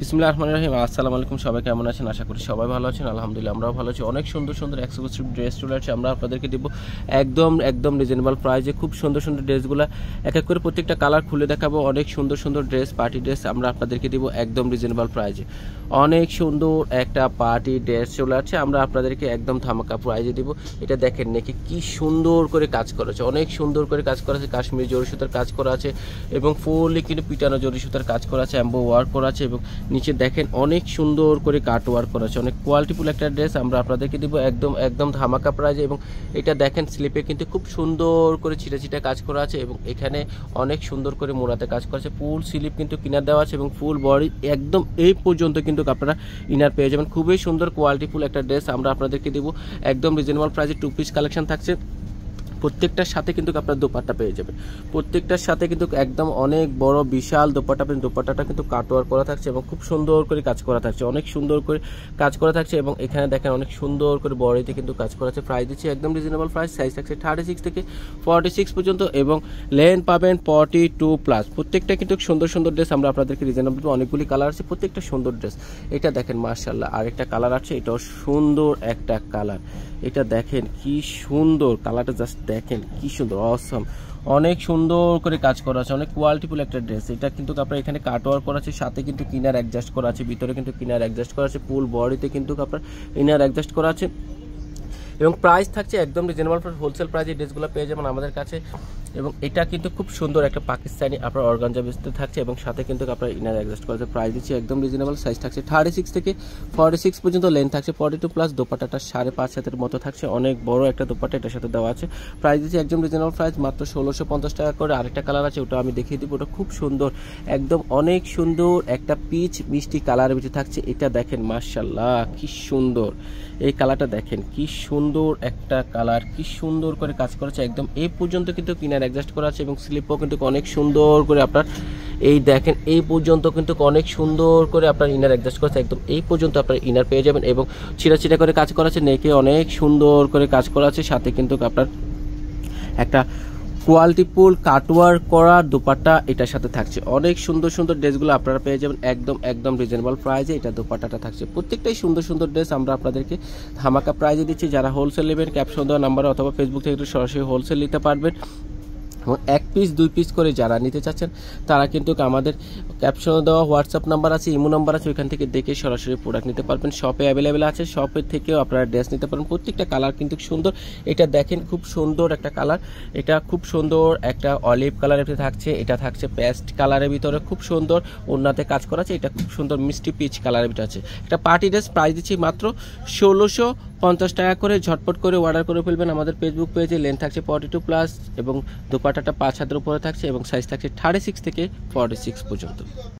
বিসমিল্লাহির রহমানির রহিম। আসসালামু আলাইকুম, সবাই কেমন আছেন? আশা করি সবাই ভালো আছেন। আলহামদুলিল্লাহ আমরাও ভালো আছি। অনেক সুন্দর সুন্দর এক্সক্লুসিভ ড্রেস চলে আসছে, আমরা আপনাদেরকে দেবো একদম রিজনেবল প্রাইসে। খুব সুন্দর সুন্দর ড্রেসগুলো এক এক করে প্রত্যেকটা কালার খুলে দেখাবো। অনেক সুন্দর সুন্দর ড্রেস, পার্টি ড্রেস আমরা আপনাদেরকে দেবো একদম রিজনেবল প্রাইসে। অনেক সুন্দর একটা পার্টি ড্রেস চলে আসছে, আমরা আপনাদেরকে একদম ধামাকা প্রাইসে দিব। এটা দেখেন নাকি কি সুন্দর করে কাজ করা আছে, অনেক সুন্দর করে কাজ করা আছে। কাশ্মীরি জরি সুতার কাজ করা আছে এবং ফুললি কিন্তু পিটানো জরি সুতার কাজ করা আছে, অ্যাম্বো ওয়ার্ক করা আছে এবং নিচে দেখেন অনেক সুন্দর করে কাট ওয়ার্ক করা আছে। অনেক কোয়ালিটিফুল একটা ড্রেস আমরা আপনাদেরকে দিব একদম ধামাকা প্রাইজে। এবং এটা দেখেন স্লিপে কিন্তু খুব সুন্দর করে ছিটা কাজ করা আছে এবং এখানে অনেক সুন্দর করে মোড়াতে কাজ করা আছে। ফুল স্লিপ কিন্তু কিনার দেওয়া আছে এবং ফুল বডি একদম এই পর্যন্ত কিন্তু আপনারা ইনার পেয়ে যাবেন। খুবই সুন্দর কোয়ালিটিফুল একটা ড্রেস আমরা আপনাদেরকে দিব একদম রিজনেবল প্রাইজে। 2 পিস কালেকশন থাকছে, প্রত্যেকটার সাথে কিন্তু আপনার দোপাট্টা পেয়ে যাবেন। প্রত্যেকটার সাথে কিন্তু একদম অনেক বড় বিশাল দোপাট্টা পেন। দোপাট্টাটা কিন্তু কাটওয়ার্ক করা থাকছে এবং খুব সুন্দর করে কাজ করা থাকছে, অনেক সুন্দর করে কাজ করা থাকছে এবং এখানে দেখেন অনেক সুন্দর করে বডিতে কিন্তু কাজ করা আছে। প্রাইস দিচ্ছি একদম রিজনেবল প্রাইস। সাইজ থাকছে 36 থেকে 46 পর্যন্ত এবং লেন্থ পাবেন 42+। প্রত্যেকটা কিন্তু সুন্দর সুন্দর ড্রেস আমরা আপনাদেরকে রিজনেবল, অনেকগুলি কালার আছে, প্রত্যেকটা সুন্দর ড্রেস। এটা দেখেন মাশাআল্লাহ, আরেকটা কালার আছে, এটাও সুন্দর একটা কালার। এটা দেখেন কি সুন্দর কালারটা, জাস্ট দেখেন কি সুন্দর, অসম। অনেক সুন্দর করে কাজ করা আছে, অনেক কোয়ালিটিফুল একটা ড্রেস। এটা কিন্তু আপনার এখানে কাটওয়ার্ক করা আছে, সাথে কিন্তু কিনার অ্যাডজাস্ট করা আছে, ভিতরে কিন্তু কিনার অ্যাডজাস্ট করা আছে, ফুল বডিতে কিন্তু আপনার ইনার অ্যাডজাস্ট করা আছে এবং প্রাইস থাকছে একদম রিজনেবল। হোলসেল প্রাইসে ড্রেসগুলো পেয়ে যাবেন আমাদের কাছে। এবং এটা কিন্তু খুব সুন্দর একটা পাকিস্তানি আপনার অর্গানজা বেসতে থাকছে এবং সাথে কিন্তু আপনার ইনার অ্যাডজাস্ট করা আছে। প্রাইস দিচ্ছি একদম রিজনেবল। সাইজ থাকছে 36 থেকে 46 পর্যন্ত, লেন্থ থাকছে 42+। দোপাট্টাটা 5.5 হাতের মতো থাকছে, অনেক বড় একটা দোপাট্টা এটার সাথে দেওয়া আছে। প্রাইস দিচ্ছি একদম রিজনেবল প্রাইস, মাত্র 1650 টাকা করে। আরেকটা কালার আছে, ওটা আমি দেখিয়ে দিব, ওটা খুব সুন্দর, একদম অনেক সুন্দর একটা পিচ মিষ্টি কালারের ভিতরে থাকছে। এটা দেখেন মাশাআল্লাহ কি সুন্দর, এই কালারটা দেখেন কি সুন্দর একটা কালার, কি সুন্দর করে কাজ করেছে। একদম এই পর্যন্ত কিন্তু কিনার অ্যাডজাস্ট করা আছে এবং স্লিপও কিন্তু অনেক সুন্দর করে আপনার এই দেখেন এই পর্যন্ত কিন্তু অনেক সুন্দর করে আপনার ইনার অ্যাডজাস্ট করেছে। একদম এই পর্যন্ত আপনার ইনার পেয়ে যাবেন এবং ছিটা করে কাজ করা আছে, নেকে অনেক সুন্দর করে কাজ করা আছে, সাথে কিন্তু আপনার একটা কোয়ালিটিফুল কাটওয়ার্ক করা দোপাট্টা এটার সাথে থাকছে। অনেক সুন্দর সুন্দর ড্রেসগুলো আপনারা পেয়ে যাবেন একদম রিজনেবল প্রাইসে। এটা দোপাট্টাটা থাকছে, প্রত্যেকটাই সুন্দর সুন্দর ড্রেস আমরা আপনাদেরকে ধামাকা প্রাইসে দিচ্ছি। যারা হোলসেল নেবেন ক্যাপশন দেওয়া নাম্বারে অথবা ফেসবুক থেকে সরাসরি হোলসেল নিতে পারবেন। 1 পিস 2 পিস করে যারা নিতে চাচ্ছেন তারা কিন্তু আমাদের ক্যাপশনে দেওয়া হোয়াটসঅ্যাপ নাম্বার আছে, ইমো নাম্বার আছে, ওইখান থেকে দেখে সরাসরি প্রোডাক্ট নিতে পারবেন। শপে অ্যাভেলেবেল আছে, শপের থেকেও আপনারা ড্রেস নিতে পারেন। প্রত্যেকটা কালার কিন্তু সুন্দর। এটা দেখেন খুব সুন্দর একটা কালার, এটা খুব সুন্দর একটা অলিভ কালারের ভিতরে থাকছে, এটা থাকছে পেস্ট কালারের ভিতরে, খুব সুন্দর ওন্নাতে কাজ করা আছে। এটা খুব সুন্দর মিষ্টি পিচ কালারের ভিতরে আছে। এটা পার্টি ড্রেস, প্রাইস দিচ্ছি মাত্র 1650 টাকা করে। ঝটপট করে অর্ডার করে ফেলবেন আমাদের ফেসবুক পেজে। লেন্থ থাকছে 42+ এবং দোপাট্টাটা 5 হাতের উপরে থাকছে এবং সাইজ থাকছে 36 থেকে 46 পর্যন্ত।